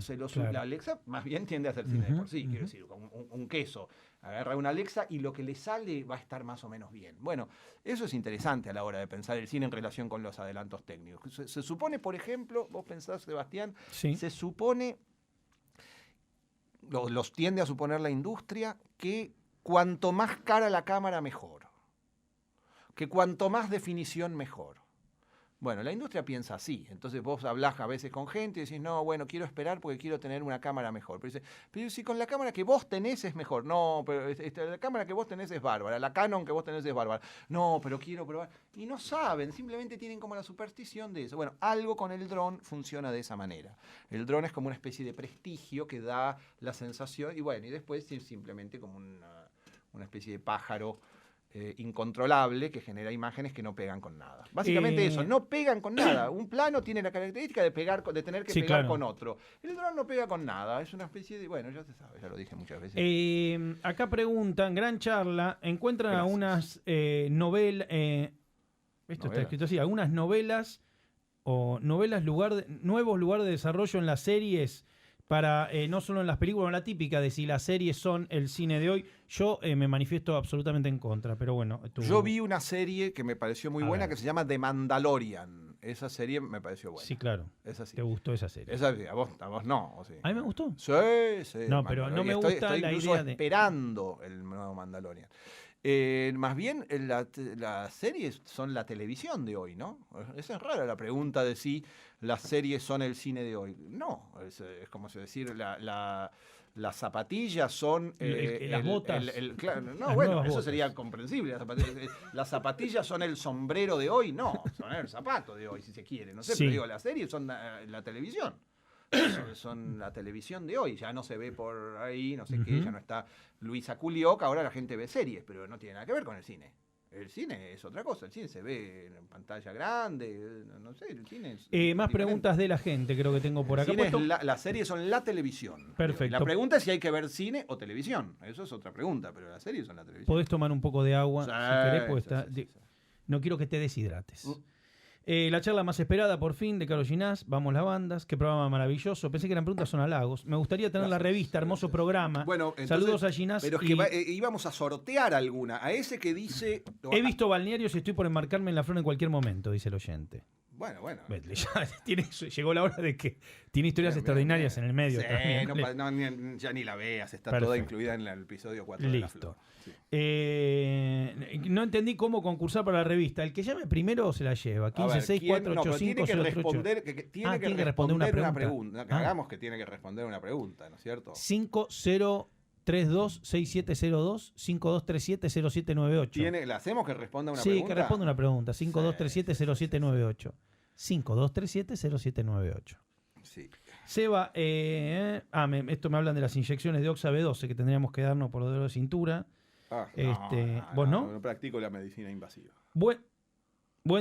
la Alexa más bien tiende a hacer cine de por sí. Quiero decir, un queso agarra una Alexa y lo que le sale va a estar más o menos bien. Bueno, eso es interesante a la hora de pensar el cine en relación con los adelantos técnicos. Se supone, por ejemplo, vos pensás, Sebastián, se supone, los tiende a suponer la industria, que cuanto más cara la cámara, mejor. Que cuanto más definición, mejor. Bueno, la industria piensa así. Entonces vos hablás a veces con gente y decís, no, bueno, quiero esperar porque quiero tener una cámara mejor. Pero dice, pero si con la cámara que vos tenés es mejor. No, pero la cámara que vos tenés es bárbara. La Canon que vos tenés es bárbara. No, pero quiero probar. Y no saben, simplemente tienen como la superstición de eso. Bueno, algo con el dron funciona de esa manera. El dron es como una especie de prestigio que da la sensación. Y bueno, y después es simplemente como una especie de pájaro incontrolable que genera imágenes que no pegan con nada. Básicamente eso, no pegan con nada. Un plano tiene la característica de tener que pegar con otro. El dron no pega con nada, es una especie de... Bueno, ya se sabe, ya lo dije muchas veces. Acá preguntan, gran charla, encuentran algunas novelas... esto está escrito así, algunas novelas o nuevos lugares de desarrollo en las series para no solo en las películas, la típica de si las series son el cine de hoy. Yo me manifiesto absolutamente en contra, pero bueno. Yo vi una serie que me pareció muy buena que se llama The Mandalorian. Esa serie me pareció buena. Sí, claro. Esa sí. ¿Te gustó esa serie? Esa sí, a vos no. ¿O sí? A mí me gustó. Sí. No, pero no me gusta la idea de... esperando el nuevo Mandalorian. Más bien, las series son la televisión de hoy, ¿no? Esa es rara la pregunta de si las series son el cine de hoy. No, es como si decir, las zapatillas son... las botas. Bueno, eso sería comprensible. Las zapatillas son el sombrero de hoy. No, son el zapato de hoy, si se quiere. No sé, pero digo, las series son la televisión. Son la televisión de hoy, ya no se ve por ahí, no sé qué, ya no está Luisa Culioc, ahora la gente ve series, pero no tiene nada que ver con el cine. El cine es otra cosa, el cine se ve en pantalla grande, no sé, el cine es más diferente. preguntas de la gente, creo que tengo por El acá. cine Puesto. las series son la televisión. Perfecto. La pregunta es si hay que ver cine o televisión. Eso es otra pregunta, pero las series son la televisión. Podés tomar un poco de agua Sí, si querés, porque sí. no quiero que te deshidrates. La charla más esperada, por fin, de Carlos Ginás. Vamos las bandas. Qué programa maravilloso. Pensé que eran preguntas, son halagos. Me gustaría tener la revista. Hermoso programa. Bueno, entonces, saludos a Ginás. Pero es que íbamos a sortear alguna. A ese que dice... He visto balnearios y estoy por enmarcarme en la flor en cualquier momento, dice el oyente. Bueno. Llegó la hora de que tiene historias extraordinarias en el medio. Sí, también. ya ni la veas. Está Perfecto. toda incluida en el episodio 4 de La Listo. Flor. Sí. No entendí cómo concursar para la revista. El que llame primero se la lleva. 15, 6, 4, 8, 5, 0, 3, 8. Tiene que responder una pregunta. Hagamos que tiene que responder una pregunta, ¿no es cierto? 5032-6702, 5237-0798. ¿Le hacemos que responda una Sí, pregunta? que responda una pregunta. 5237-0798. 5237-0798. Sí. Seba, esto me hablan de las inyecciones de Oxa B12 que tendríamos que darnos por dolor de cintura. ¿Vos no? No practico la medicina invasiva. Buen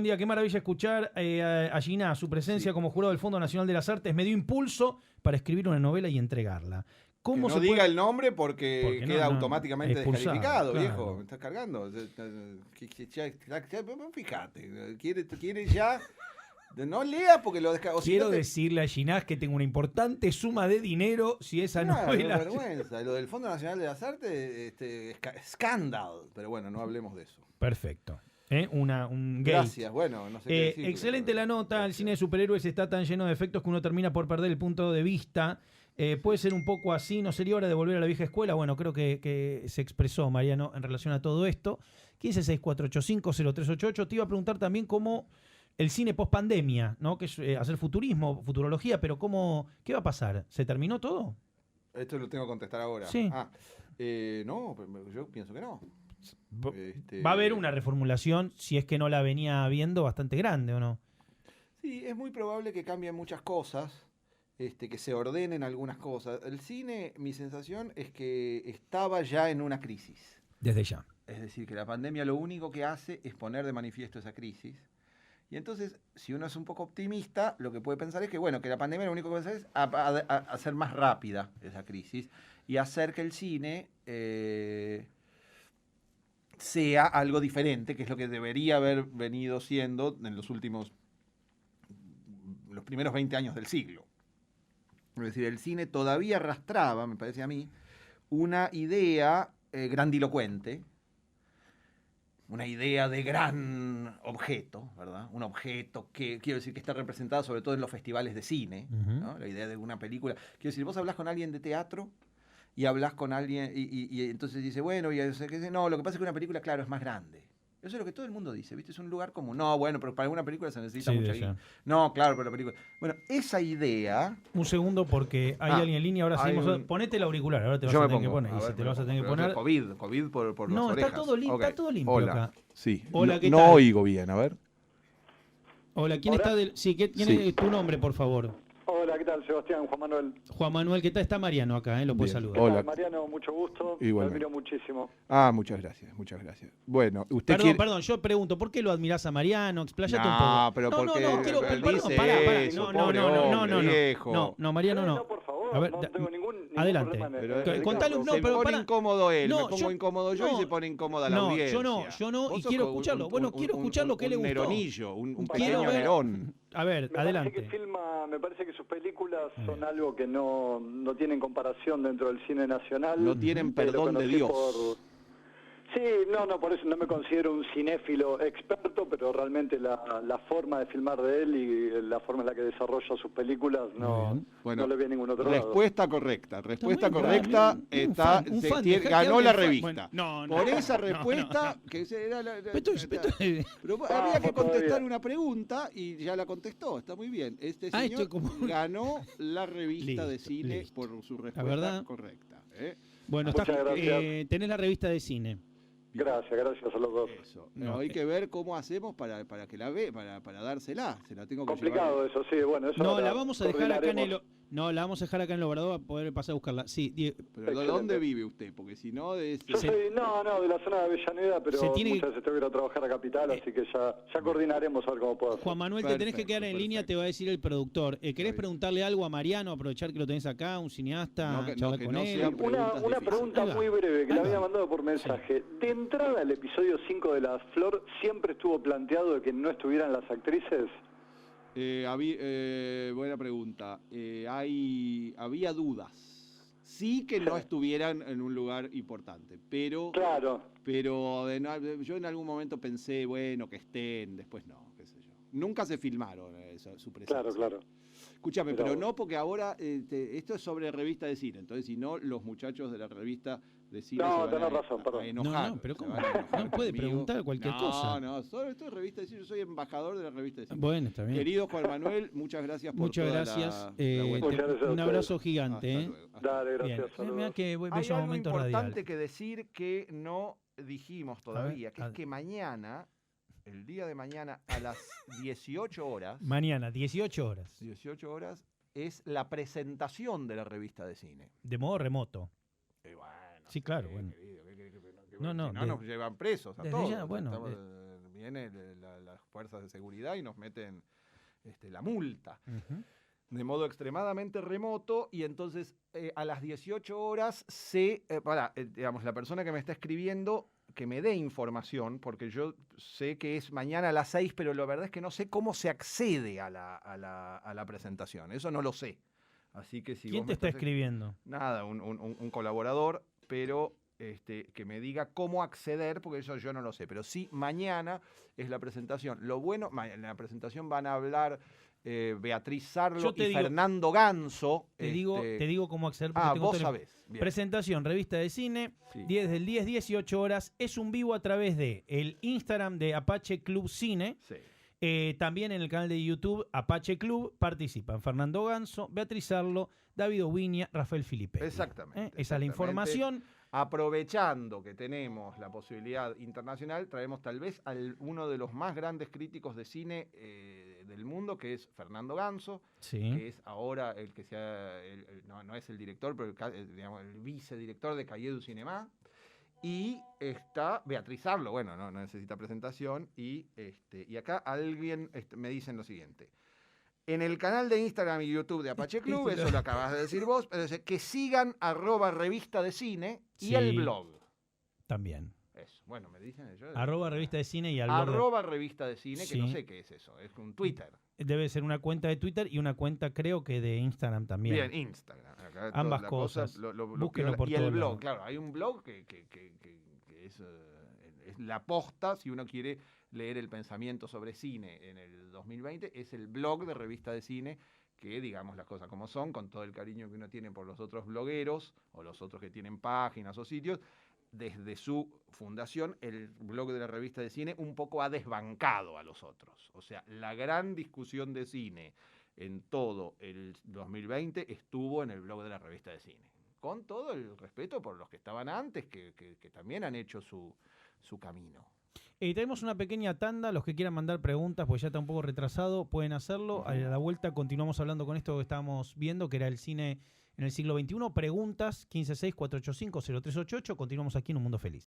día, qué maravilla escuchar a Ginás. Su presencia como jurado del Fondo Nacional de las Artes me dio impulso para escribir una novela y entregarla. ¿Cómo que se no diga puede... el nombre porque queda automáticamente expulsado, descalificado, claro. viejo. Me estás cargando. Fíjate, quiere ya... No lea porque lo descarga. Quiero decirle a Ginás que tengo una importante suma de dinero si esa novela... vergüenza. Lo del Fondo Nacional de las Artes, escándalo. Pero bueno, no hablemos de eso. Perfecto. Un gate. Gracias, bueno, no sé qué decir. Excelente la nota. El cine de superhéroes está tan lleno de efectos que uno termina por perder el punto de vista. Puede ser un poco así, ¿no sería hora de volver a la vieja escuela? Bueno, creo que se expresó Mariano en relación a todo esto. 1564850388. Te iba a preguntar también cómo el cine post pandemia, ¿no? Que es hacer futurismo, futurología, pero ¿qué va a pasar? ¿Se terminó todo? Esto lo tengo que contestar ahora. Sí. No, yo pienso que no. Va a haber una reformulación, si es que no la venía viendo, bastante grande, ¿o no? Sí, es muy probable que cambien muchas cosas, que se ordenen algunas cosas. El cine, mi sensación es que estaba ya en una crisis. Desde ya. Es decir, que la pandemia lo único que hace es poner de manifiesto esa crisis. Y entonces, si uno es un poco optimista, lo que puede pensar es que, bueno, que la pandemia lo único que puede hacer es hacer más rápida esa crisis y hacer que el cine sea algo diferente, que es lo que debería haber venido siendo en los primeros 20 años del siglo. Es decir, el cine todavía arrastraba, me parece a mí, una idea grandilocuente, una idea de gran objeto, ¿verdad? Un objeto que, quiero decir, que está representado sobre todo en los festivales de cine, ¿no? La idea de una película. Quiero decir, vos hablás con alguien de teatro y hablas con alguien y entonces dice, bueno, no, lo que pasa es que una película, claro, es más grande. Eso es lo que todo el mundo dice, ¿viste? Es un lugar común. No, bueno, pero para alguna película se necesita mucha guita. No, claro, pero la película... Bueno, esa idea... Un segundo porque hay alguien en línea, ahora seguimos... Ponete el auricular, ahora te vas a tener que poner. Te lo vas a tener que poner... COVID por las orejas. Está todo limpio Hola. acá. Sí. Hola, ¿qué no tal? oigo bien, a ver. Hola, ¿quién está del...? Sí, ¿quién es tu nombre, por favor? Hola, ¿qué tal, Sebastián? Juan Manuel. Juan Manuel, ¿qué tal? Está Mariano acá, lo puedes saludar. Hola. Mariano, mucho gusto. Lo admiro muchísimo. Muchas gracias. Bueno, usted Perdón, yo pregunto, ¿por qué lo admirás a Mariano? Explayate un poco. No, pero porque No, Mariano no. Por favor, a ver, no tengo ningún adelante. Contale se pone incómodo él, me pongo incómodo yo y se pone incómoda la audiencia. Yo no, y quiero escucharlo. Quiero escuchar lo que le gustó. Un pequeño Nerón. A ver, adelante. Me parece que sus películas son algo que no tienen comparación dentro del cine nacional. No tienen perdón de Dios. Sí, por eso no me considero un cinéfilo experto, pero realmente la forma de filmar de él y la forma en la que desarrolla sus películas no le ve a ningún otro lado. Respuesta correcta, ganó la revista. Por esa respuesta, que era pero había que contestar una pregunta y ya la contestó, está muy bien. Este señor ganó la revista de cine por su respuesta correcta. Bueno, tenés la revista de cine. Gracias a los dos. Eso. Hay que ver cómo hacemos para que la vea, para dársela. Se la tengo que complicado llevar. eso, sí, bueno, eso no, la vamos a dejar acá No, la vamos a dejar acá en el Obrador para poder pasar a buscarla. Sí, pero ¿de dónde vive usted? Porque si no... Yo soy, de la zona de Avellaneda, pero muchas veces tengo que ir a trabajar a Capital, así que ya coordinaremos a ver cómo puedo hacer. Juan Manuel, te tenés que quedar en línea, te va a decir el productor. ¿Querés preguntarle algo a Mariano, aprovechar que lo tenés acá, un cineasta, charlar con él? Una pregunta muy breve, que la había mandado por mensaje. Sí. De entrada, el episodio 5 de La Flor, ¿siempre estuvo planteado de que no estuvieran las actrices? Buena pregunta. Había dudas. Sí que no estuvieran en un lugar importante, pero... Claro. Pero yo en algún momento pensé, bueno, que estén, después no, qué sé yo. Nunca se filmaron su presencia. Claro. Escúchame, pero no, porque ahora esto es sobre revista de cine, entonces si no, los muchachos de la revista de cine se van a enojar. No, pero ¿cómo? No puede preguntar cualquier cosa. No, solo esto es revista de cine, yo soy embajador de la revista de cine. Bueno, está bien. Querido Juan Manuel, muchas gracias por muchas gracias. Un abrazo gigante. Dale, gracias. Mira que hay algo importante que decir que no dijimos todavía, que es que mañana... El día de mañana a las 18 horas... Mañana, 18 horas. 18 horas es la presentación de la revista de cine. De modo remoto. Bueno, sí, claro. Bueno. No, nos llevan presos a todos. Ya, bueno, vienen las fuerzas de seguridad y nos meten la multa. De modo extremadamente remoto, y entonces a las 18 horas digamos, la persona que me está escribiendo... que me dé información, porque yo sé que es mañana a las 6, pero la verdad es que no sé cómo se accede a la presentación. Eso no lo sé. Así que si ¿Quién te está escribiendo? Nada, un colaborador, pero que me diga cómo acceder, porque eso yo no lo sé. Pero sí, mañana es la presentación. Lo bueno, en la presentación van a hablar... Beatriz Sarlo y Fernando Ganso. Te digo cómo acceder. Vos sabés. Bien. Presentación, revista de cine, 10 del 10, 18 horas. Es un vivo a través de el Instagram de Apache Club Cine. Sí. También en el canal de YouTube Apache Club participan Fernando Ganso, Beatriz Sarlo, David Oviña, Rafael Filipe. Exactamente. Esa es la información. Aprovechando que tenemos la posibilidad internacional, traemos tal vez a uno de los más grandes críticos de cine del mundo, que es Fernando Ganso, que es ahora el que no es el director, pero digamos, el vicedirector de Cahiers du Cinéma. Y está Beatriz Sarlo, bueno, no necesita presentación, y acá alguien me dicen lo siguiente. En el canal de Instagram y YouTube de Apache Club, eso lo acabas de decir vos, que sigan @revista de cine y el blog. También. Eso, bueno, me dicen ellos. @revista de cine y al blog. @revista de cine, que no sé qué es eso, es un Twitter. Debe ser una cuenta de Twitter y una cuenta, creo que de Instagram también. Bien, Instagram. Acá ambas cosas. Búsquenlo por y el blog, claro, hay un blog que es la posta, si uno quiere leer el pensamiento sobre cine en el 2020, es el blog de Revista de Cine, que digamos las cosas como son, con todo el cariño que uno tiene por los otros blogueros, o los otros que tienen páginas o sitios. Desde su fundación, el blog de la Revista de Cine un poco ha desbancado a los otros. O sea, la gran discusión de cine en todo el 2020 estuvo en el blog de la Revista de Cine. Con todo el respeto por los que estaban antes, que también han hecho su camino. Tenemos una pequeña tanda. Los que quieran mandar preguntas, pues ya está un poco retrasado, pueden hacerlo. A la vuelta continuamos hablando con esto que estábamos viendo, que era el cine en el siglo XXI. Preguntas 156-485-0388. Continuamos aquí en Un Mundo Feliz.